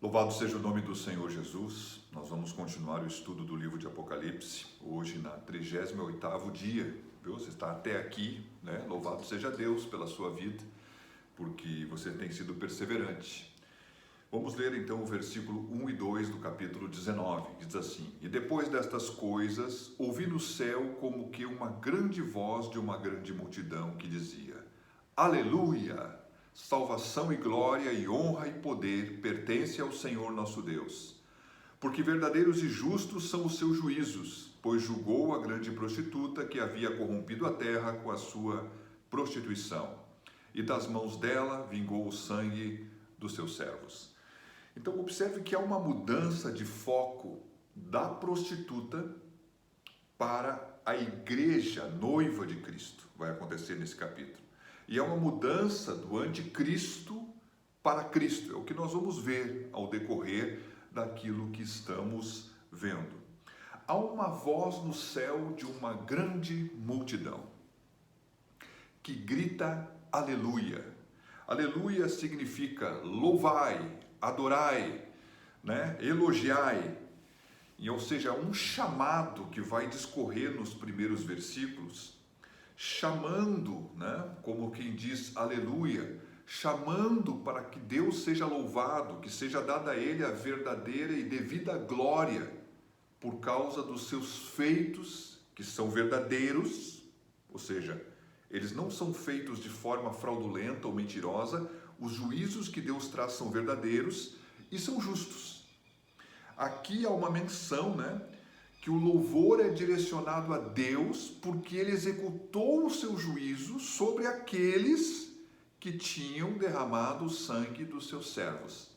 Louvado seja o nome do Senhor Jesus. Nós vamos continuar o estudo do livro de Apocalipse, hoje na 38º dia. Viu? Você está até aqui, né? Louvado seja Deus pela sua vida, porque você tem sido perseverante. Vamos ler então o versículo 1 e 2 do capítulo 19, que diz assim: E depois destas coisas, ouvi no céu como que uma grande voz de uma grande multidão que dizia: Aleluia! Salvação e glória e honra e poder pertence ao Senhor nosso Deus. Porque verdadeiros e justos são os seus juízos, pois julgou a grande prostituta que havia corrompido a terra com a sua prostituição, e das mãos dela vingou o sangue dos seus servos. Então observe que há uma mudança de foco da prostituta para a igreja noiva de Cristo. Vai acontecer nesse capítulo. E é uma mudança do anticristo para Cristo. É o que nós vamos ver ao decorrer daquilo que estamos vendo. Há uma voz no céu de uma grande multidão que grita aleluia. Aleluia significa louvai, adorai, né? Elogiai. E, ou seja, um chamado que vai discorrer nos primeiros versículos, chamando, né, como quem diz aleluia, chamando para que Deus seja louvado, que seja dada a Ele a verdadeira e devida glória, por causa dos seus feitos, que são verdadeiros, ou seja, eles não são feitos de forma fraudulenta ou mentirosa, os juízos que Deus traz são verdadeiros e são justos. Aqui há uma menção, né, que o louvor é direcionado a Deus porque Ele executou o seu juízo sobre aqueles que tinham derramado o sangue dos seus servos.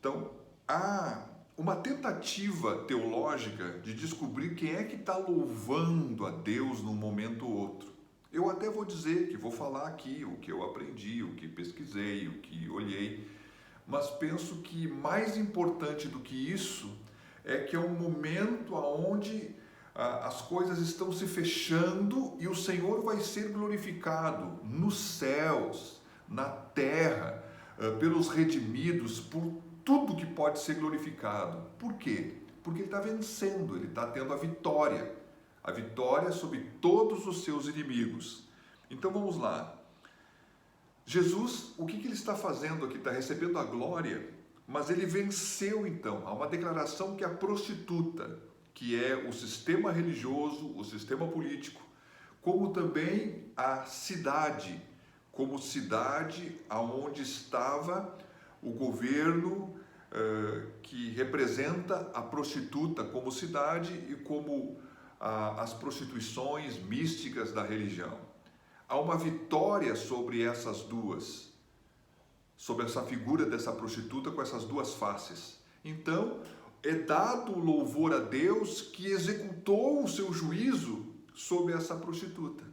Então, há uma tentativa teológica de descobrir quem é que está louvando a Deus num momento ou outro. Eu até vou dizer que vou falar aqui o que eu aprendi, o que pesquisei, o que olhei, mas penso que mais importante do que isso é que é um momento onde as coisas estão se fechando e o Senhor vai ser glorificado nos céus, na terra, pelos redimidos, por tudo que pode ser glorificado. Por quê? Porque Ele está vencendo, Ele está tendo a vitória sobre todos os seus inimigos. Então vamos lá. Jesus, o que Ele está fazendo aqui? Está recebendo a glória, mas Ele venceu então. Há uma declaração que a prostituta, que é o sistema religioso, o sistema político, como também a cidade, como cidade aonde estava o governo que representa a prostituta como cidade e como as prostituições místicas da religião. Há uma vitória sobre essas duas, sobre essa figura dessa prostituta com essas duas faces. Então, é dado o louvor a Deus que executou o seu juízo sobre essa prostituta.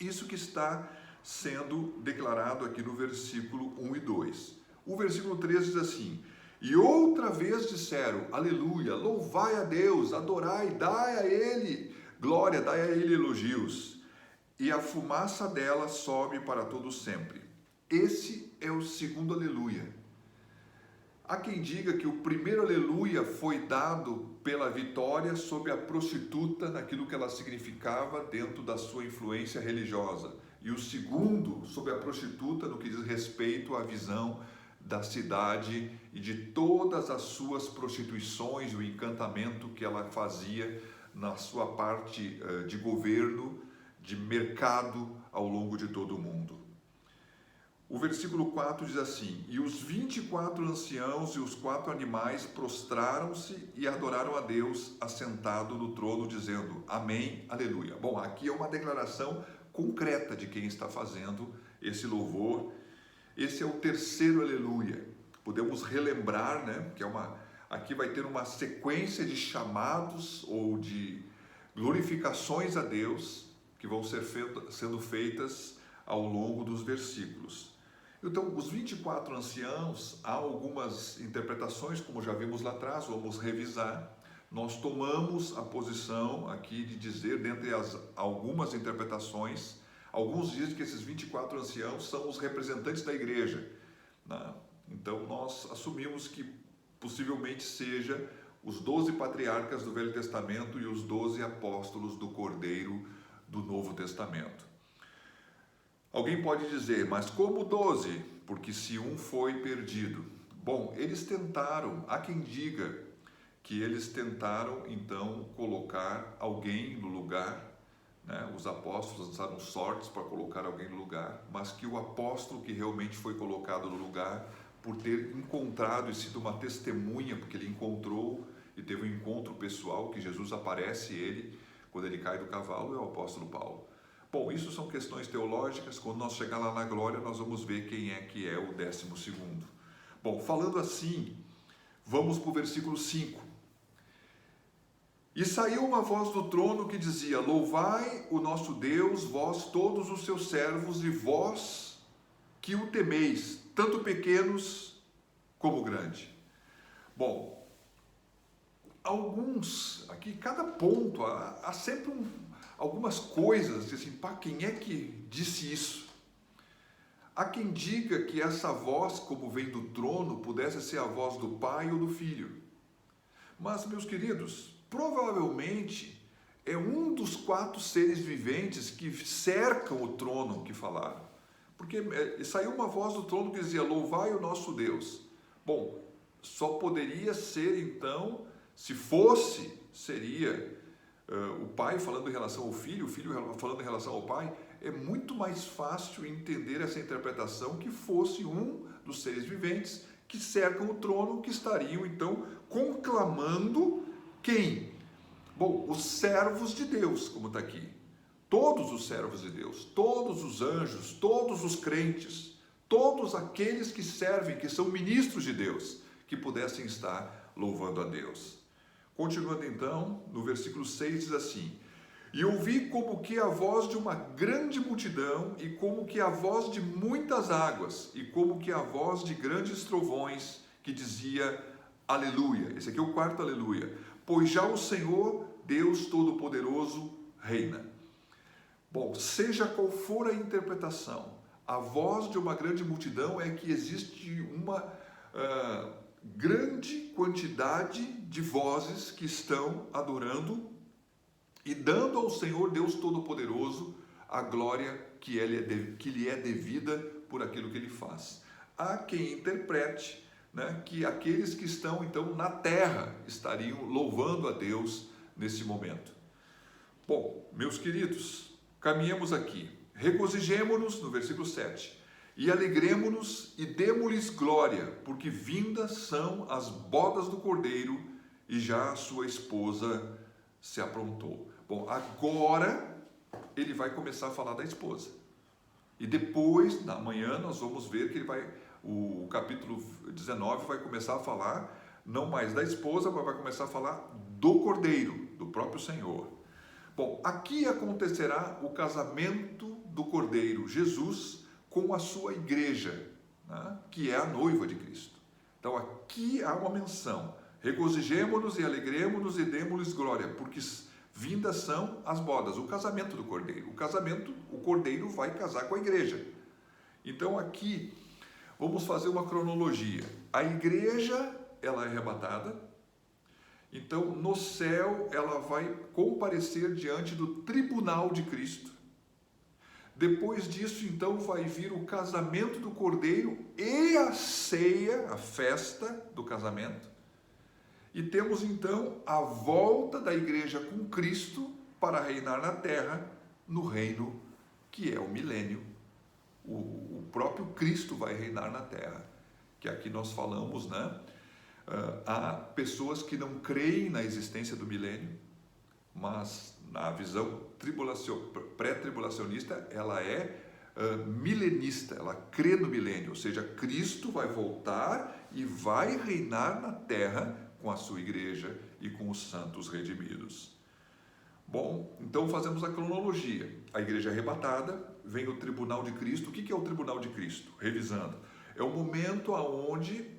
Isso que está sendo declarado aqui no versículo 1 e 2. O versículo 3 diz assim: E outra vez disseram, aleluia, louvai a Deus, adorai, dai a Ele glória, dai a Ele elogios. E a fumaça dela sobe para todo sempre. Esse é o segundo aleluia. Há quem diga que o primeiro aleluia foi dado pela vitória sobre a prostituta naquilo que ela significava dentro da sua influência religiosa. E o segundo sobre a prostituta no que diz respeito à visão da cidade e de todas as suas prostituições, o encantamento que ela fazia na sua parte de governo, de mercado ao longo de todo o mundo. O versículo 4 diz assim: E os 24 anciãos e os 4 animais prostraram-se e adoraram a Deus assentado no trono, dizendo, Amém, Aleluia. Bom, aqui é uma declaração concreta de quem está fazendo esse louvor. Esse é o terceiro Aleluia. Podemos relembrar, né, que aqui vai ter uma sequência de chamados ou de glorificações a Deus que vão sendo feitas ao longo dos versículos. Então, os 24 anciãos, há algumas interpretações, como já vimos lá atrás, vamos revisar. Nós tomamos a posição aqui de dizer, dentre algumas interpretações, alguns dizem que esses 24 anciãos são os representantes da igreja, né? Então nós assumimos que possivelmente seja os 12 patriarcas do Velho Testamento e os 12 apóstolos do Cordeiro do Novo Testamento. Alguém pode dizer, mas como 12? Porque se um foi perdido. Bom, eles tentaram, há quem diga que eles tentaram então colocar alguém no lugar, né? Os apóstolos lançaram sortes para colocar alguém no lugar, mas que o apóstolo que realmente foi colocado no lugar, por ter encontrado e sido uma testemunha, porque ele encontrou e teve um encontro pessoal, que Jesus aparece ele, quando ele cai do cavalo, é o apóstolo Paulo. Bom, isso são questões teológicas, quando nós chegar lá na glória, nós vamos ver quem é que é o 12º. Bom, falando assim, vamos para o versículo 5. E saiu uma voz do trono que dizia, louvai o nosso Deus, vós todos os seus servos, e vós que o temeis, tanto pequenos como grandes. Bom, aqui cada ponto, há sempre algumas coisas, assim, pá, quem é que disse isso? Há quem diga que essa voz, como vem do trono, pudesse ser a voz do Pai ou do Filho. Mas, meus queridos, provavelmente é um dos 4 seres viventes que cercam o trono que falaram. Porque saiu uma voz do trono que dizia, louvai o nosso Deus. Bom, só poderia ser então, se fosse, seria o pai falando em relação ao filho, o filho falando em relação ao pai. É muito mais fácil entender essa interpretação que fosse um dos seres viventes que cercam o trono, que estariam então conclamando quem? Bom, os servos de Deus, como está aqui. Todos os servos de Deus, todos os anjos, todos os crentes, todos aqueles que servem, que são ministros de Deus, que pudessem estar louvando a Deus. Continuando então, no versículo 6 diz assim, e ouvi como que a voz de uma grande multidão, e como que a voz de muitas águas, e como que a voz de grandes trovões, que dizia, aleluia. Esse aqui é o 4º aleluia. Pois já o Senhor, Deus Todo-Poderoso, reina. Bom, seja qual for a interpretação, a voz de uma grande multidão é que existe uma grande quantidade de vozes que estão adorando e dando ao Senhor Deus Todo-Poderoso a glória que lhe é devida por aquilo que ele faz. Há quem interprete, né, que aqueles que estão então na terra estariam louvando a Deus nesse momento. Bom, meus queridos, caminhemos aqui. Regozijemo-nos, no versículo 7, e alegremo-nos e demo-lhes glória, porque vindas são as bodas do Cordeiro e já a sua esposa se aprontou. Bom, agora ele vai começar a falar da esposa. E depois, na manhã, nós vamos ver que o capítulo 19 vai começar a falar, não mais da esposa, mas vai começar a falar do Cordeiro, do próprio Senhor. Bom, aqui acontecerá o casamento do Cordeiro, Jesus, com a sua igreja, né, que é a noiva de Cristo. Então aqui há uma menção, regozijemo-nos e alegremo-nos e demo-lhes glória, porque vindas são as bodas, o casamento do Cordeiro. O Cordeiro vai casar com a igreja. Então aqui vamos fazer uma cronologia. A igreja, ela é arrebatada. Então no céu ela vai comparecer diante do tribunal de Cristo. Depois disso, então, vai vir o casamento do Cordeiro e a ceia, a festa do casamento. E temos então a volta da igreja com Cristo para reinar na terra, no reino que é o milênio. O próprio Cristo vai reinar na terra, que aqui nós falamos, né? Há pessoas que não creem na existência do milênio, mas na visão pré-tribulacionista ela é milenista, ela crê no milênio, ou seja, Cristo vai voltar e vai reinar na terra com a sua igreja e com os santos redimidos. Bom, então fazemos a cronologia. A igreja é arrebatada, vem o tribunal de Cristo. O que é o tribunal de Cristo? Revisando, é o momento onde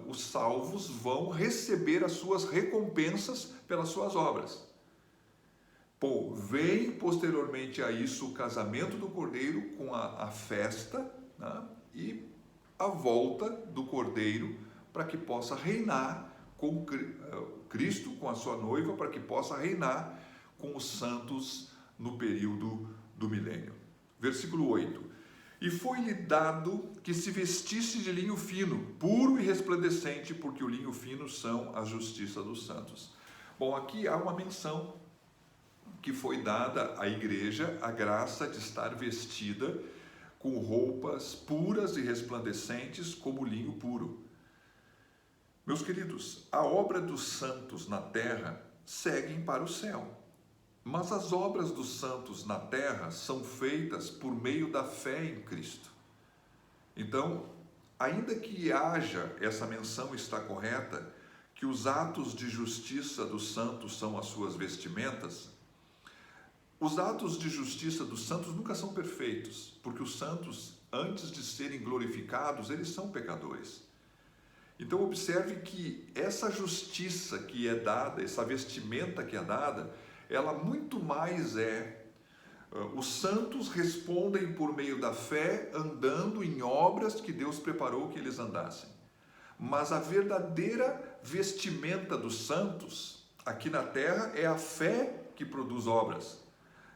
os salvos vão receber as suas recompensas pelas suas obras. Pô, vem posteriormente a isso o casamento do Cordeiro com a festa, né? E a volta do Cordeiro para que possa reinar com Cristo, com a sua noiva, para que possa reinar com os santos no período do milênio. Versículo 8. E foi-lhe dado que se vestisse de linho fino, puro e resplandecente, porque o linho fino são a justiça dos santos. Bom, aqui há uma menção que foi dada à igreja a graça de estar vestida com roupas puras e resplandecentes como linho puro. Meus queridos, a obra dos santos na terra seguem para o céu, mas as obras dos santos na terra são feitas por meio da fé em Cristo. Então, ainda que haja, essa menção está correta, que os atos de justiça dos santos são as suas vestimentas, os atos de justiça dos santos nunca são perfeitos, porque os santos, antes de serem glorificados, eles são pecadores. Então observe que essa justiça que é dada, essa vestimenta que é dada, ela muito mais os santos respondem por meio da fé, andando em obras que Deus preparou que eles andassem. Mas a verdadeira vestimenta dos santos, aqui na terra, é a fé que produz obras.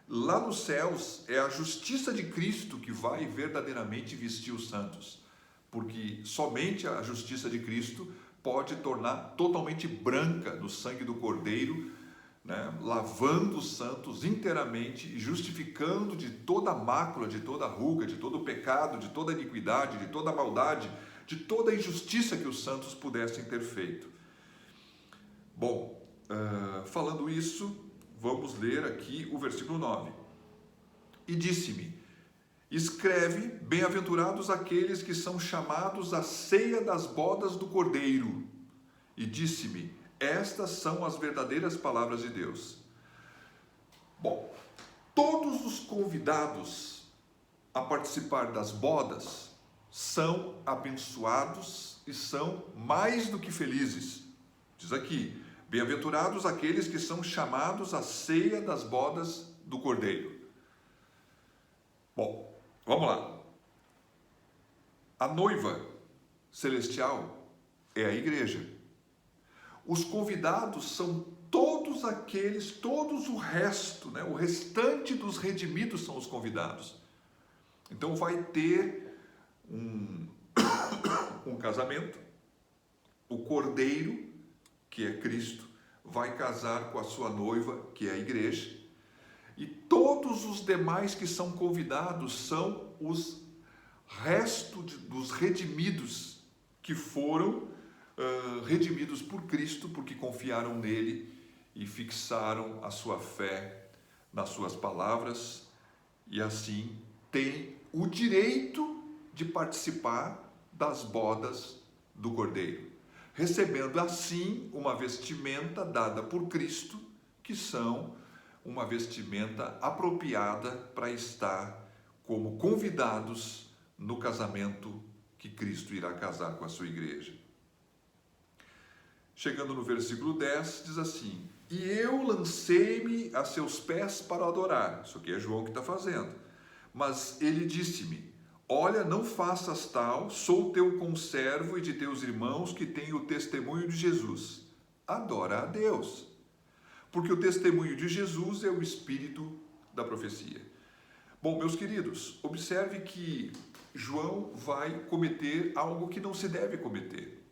Lá nos céus, é a justiça de Cristo que vai verdadeiramente vestir os santos. Porque somente a justiça de Cristo pode tornar totalmente branca no sangue do Cordeiro, né, lavando os santos inteiramente e justificando de toda a mácula, de toda a ruga, de todo o pecado, de toda a iniquidade, de toda a maldade, de toda a injustiça que os santos pudessem ter feito. Bom, falando isso, vamos ler aqui o versículo 9. E disse-me: escreve, bem-aventurados aqueles que são chamados à ceia das bodas do Cordeiro. E disse-me: estas são as verdadeiras palavras de Deus. Bom, todos os convidados a participar das bodas são abençoados e são mais do que felizes. Diz aqui: bem-aventurados aqueles que são chamados à ceia das bodas do Cordeiro. Bom, vamos lá. A noiva celestial é a igreja. Os convidados são todos aqueles, todos o resto, né? O restante dos redimidos são os convidados. Então vai ter um casamento. O Cordeiro, que é Cristo, vai casar com a sua noiva, que é a igreja. E todos os demais que são convidados são os restos dos redimidos que foram redimidos por Cristo, porque confiaram nele e fixaram a sua fé nas suas palavras e assim têm o direito de participar das bodas do Cordeiro, recebendo assim uma vestimenta dada por Cristo, que são uma vestimenta apropriada para estar como convidados no casamento que Cristo irá casar com a sua igreja. Chegando no versículo 10, diz assim: e eu lancei-me a seus pés para adorar. Isso aqui é João que está fazendo. Mas ele disse-me: olha, não faças tal, sou teu conservo e de teus irmãos que têm o testemunho de Jesus. Adora a Deus. Porque o testemunho de Jesus é o espírito da profecia. Bom, meus queridos, observe que João vai cometer algo que não se deve cometer.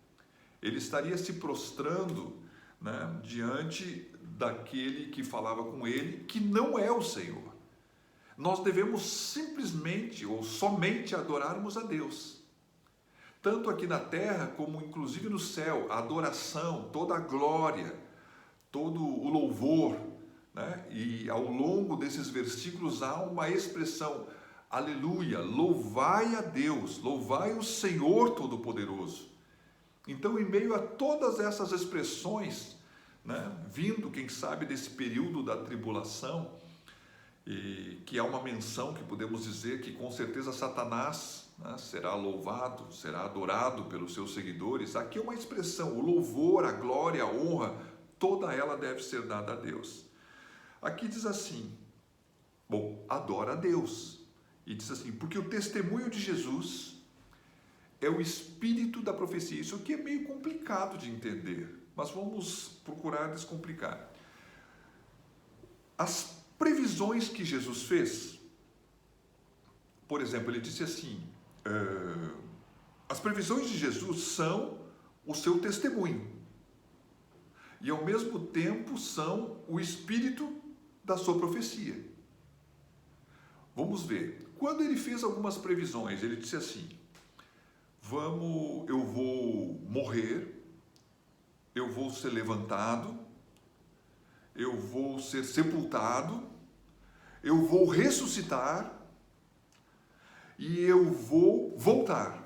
Ele estaria se prostrando, né, diante daquele que falava com ele, que não é o Senhor. Nós devemos simplesmente ou somente adorarmos a Deus. Tanto aqui na terra como inclusive no céu, a adoração, toda a glória, todo o louvor, né? E ao longo desses versículos há uma expressão: aleluia, louvai a Deus, louvai o Senhor Todo-Poderoso. Então, em meio a todas essas expressões, né, vindo, quem sabe, desse período da tribulação, e que é uma menção que podemos dizer que com certeza Satanás, né, será louvado, será adorado pelos seus seguidores. Aqui é uma expressão: o louvor, a glória, a honra, toda ela deve ser dada a Deus. Aqui diz assim, bom, adora a Deus. E diz assim: porque o testemunho de Jesus é o espírito da profecia. Isso aqui é meio complicado de entender, mas vamos procurar descomplicar. As previsões que Jesus fez, por exemplo, ele disse assim, as previsões de Jesus são o seu testemunho e ao mesmo tempo são o espírito da sua profecia. Vamos ver. Quando ele fez algumas previsões, ele disse assim: eu vou morrer, eu vou ser levantado, eu vou ser sepultado, eu vou ressuscitar e eu vou voltar.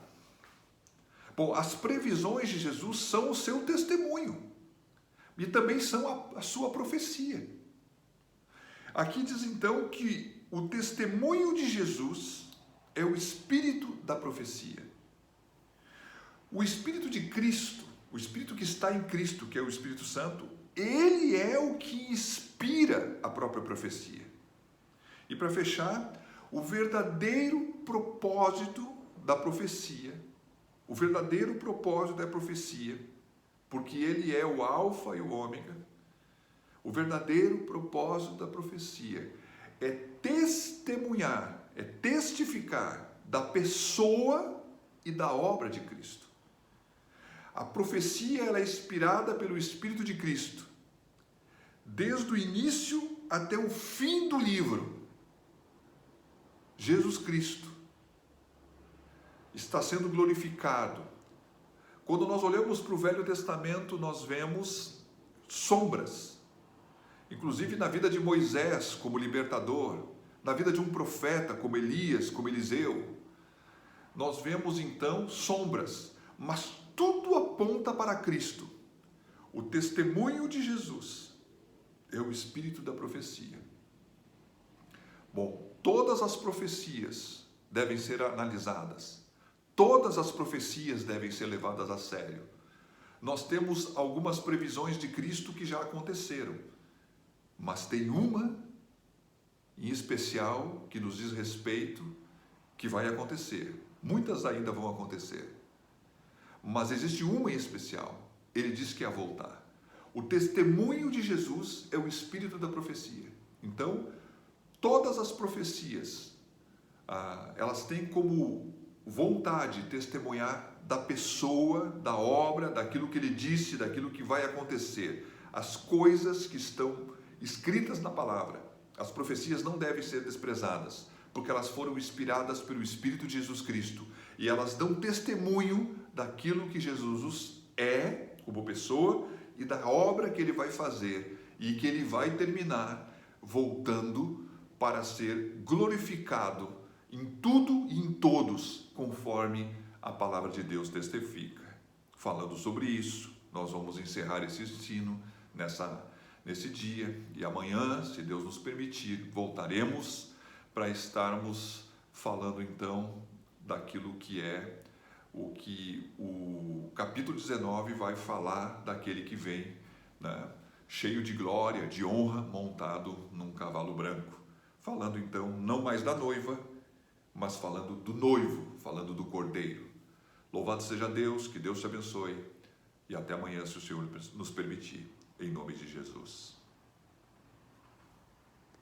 Bom, as previsões de Jesus são o seu testemunho e também são a sua profecia. Aqui diz então que o testemunho de Jesus é o espírito da profecia. O espírito de Cristo, o espírito que está em Cristo, que é o Espírito Santo, ele é o que inspira a própria profecia. E para fechar, o verdadeiro propósito da profecia, porque ele é o alfa e o ômega, o verdadeiro propósito da profecia é testemunhar, é testificar da pessoa e da obra de Cristo. A profecia ela é inspirada pelo Espírito de Cristo, desde o início até o fim do livro. Jesus Cristo está sendo glorificado. Quando nós olhamos para o Velho Testamento, nós vemos sombras, inclusive na vida de Moisés como libertador, na vida de um profeta como Elias, como Eliseu. Nós vemos então sombras, mas tudo aponta para Cristo. O testemunho de Jesus é o espírito da profecia. Bom, todas as profecias devem ser analisadas. Todas as profecias devem ser levadas a sério. Nós temos algumas previsões de Cristo que já aconteceram, mas tem uma em especial que nos diz respeito que vai acontecer. Muitas ainda vão acontecer, mas existe uma em especial. Ele diz que é a voltar. O testemunho de Jesus é o espírito da profecia. Então, todas as profecias, elas têm como vontade de testemunhar da pessoa, da obra, daquilo que ele disse, daquilo que vai acontecer. As coisas que estão escritas na palavra. As profecias não devem ser desprezadas, porque elas foram inspiradas pelo Espírito de Jesus Cristo. E elas dão testemunho daquilo que Jesus é, como pessoa, e da obra que ele vai fazer, e que ele vai terminar voltando para ser glorificado em tudo e em todos, conforme a palavra de Deus testifica. Falando sobre isso, nós vamos encerrar esse ensino nesse dia, e amanhã, se Deus nos permitir, voltaremos para estarmos falando então daquilo que é o que o capítulo 19 vai falar daquele que vem, né, cheio de glória, de honra, montado num cavalo branco. Falando então não mais da noiva, mas falando do noivo, falando do cordeiro. Louvado seja Deus, que Deus te abençoe e até amanhã, se o Senhor nos permitir, em nome de Jesus.